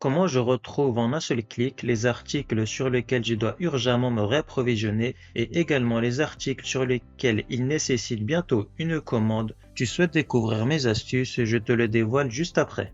comment je retrouve en un seul clic les articles sur lesquels je dois urgemment me réapprovisionner et également les articles sur lesquels il nécessite bientôt une commande. Tu souhaites découvrir mes astuces, je te le dévoile juste après.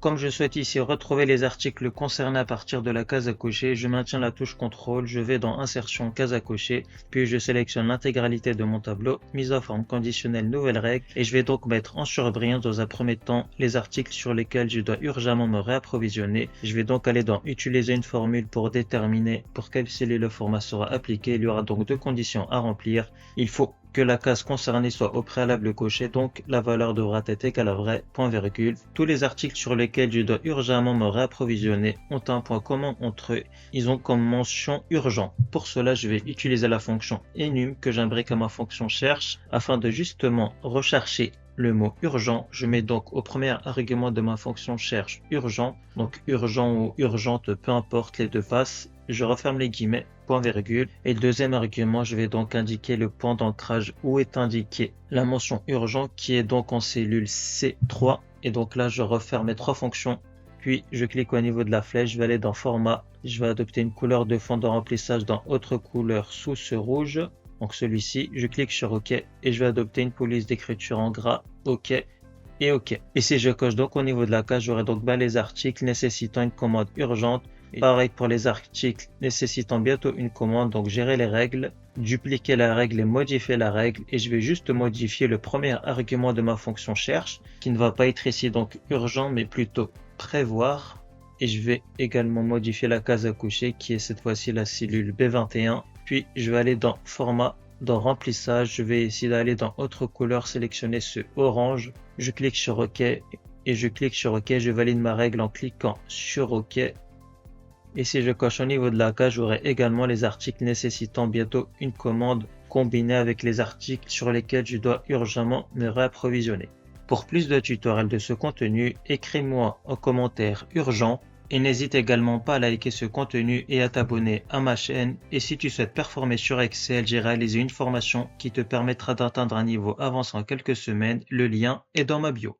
Comme je souhaite ici retrouver les articles concernés à partir de la case à cocher, je maintiens la touche CTRL, je vais dans Insertion, case à cocher, puis je sélectionne l'intégralité de mon tableau, mise en forme conditionnelle, nouvelle règle, et je vais donc mettre en surbrillance dans un premier temps les articles sur lesquels je dois urgemment me réapprovisionner. Je vais donc aller dans Utiliser une formule pour déterminer pour quelle cellule le format sera appliqué. Il y aura donc deux conditions à remplir. Il faut que la case concernée soit au préalable cochée, donc la valeur devra être égale à vrai, point virgule. Tous les articles sur lesquels je dois urgemment me réapprovisionner ont un point commun entre eux, ils ont comme mention urgent. Pour cela, je vais utiliser la fonction enum que j'imbrique à ma fonction cherche afin de justement rechercher le mot urgent. Je mets donc au premier argument de ma fonction cherche urgent, donc urgent ou urgente, peu importe, les deux passent. Je referme les guillemets, point virgule, et le deuxième argument, je vais donc indiquer le point d'ancrage où est indiquée la mention urgent qui est donc en cellule C3, et donc là je referme mes trois fonctions, puis je clique au niveau de la flèche, je vais aller dans format, je vais adopter une couleur de fond de remplissage dans autre couleur sous ce rouge, donc celui-ci, je clique sur OK, et je vais adopter une police d'écriture en gras, OK, et OK. Et si je coche donc au niveau de la case, j'aurai donc les articles nécessitant une commande urgente. Et pareil pour les articles nécessitant bientôt une commande, donc gérer les règles, dupliquer la règle et modifier la règle. Et je vais juste modifier le premier argument de ma fonction cherche, qui ne va pas être ici donc urgent, mais plutôt prévoir. Et je vais également modifier la case à cocher, qui est cette fois-ci la cellule B21. Puis je vais aller dans format, dans remplissage, je vais essayer d'aller dans autre couleur, sélectionner ce orange. Je clique sur OK et je clique sur OK, je valide ma règle en cliquant sur OK. Et si je coche au niveau de la case, j'aurai également les articles nécessitant bientôt une commande combinée avec les articles sur lesquels je dois urgemment me réapprovisionner. Pour plus de tutoriels de ce contenu, écris-moi en commentaire urgent et n'hésite également pas à liker ce contenu et à t'abonner à ma chaîne. Et si tu souhaites performer sur Excel, j'ai réalisé une formation qui te permettra d'atteindre un niveau avancé en quelques semaines. Le lien est dans ma bio.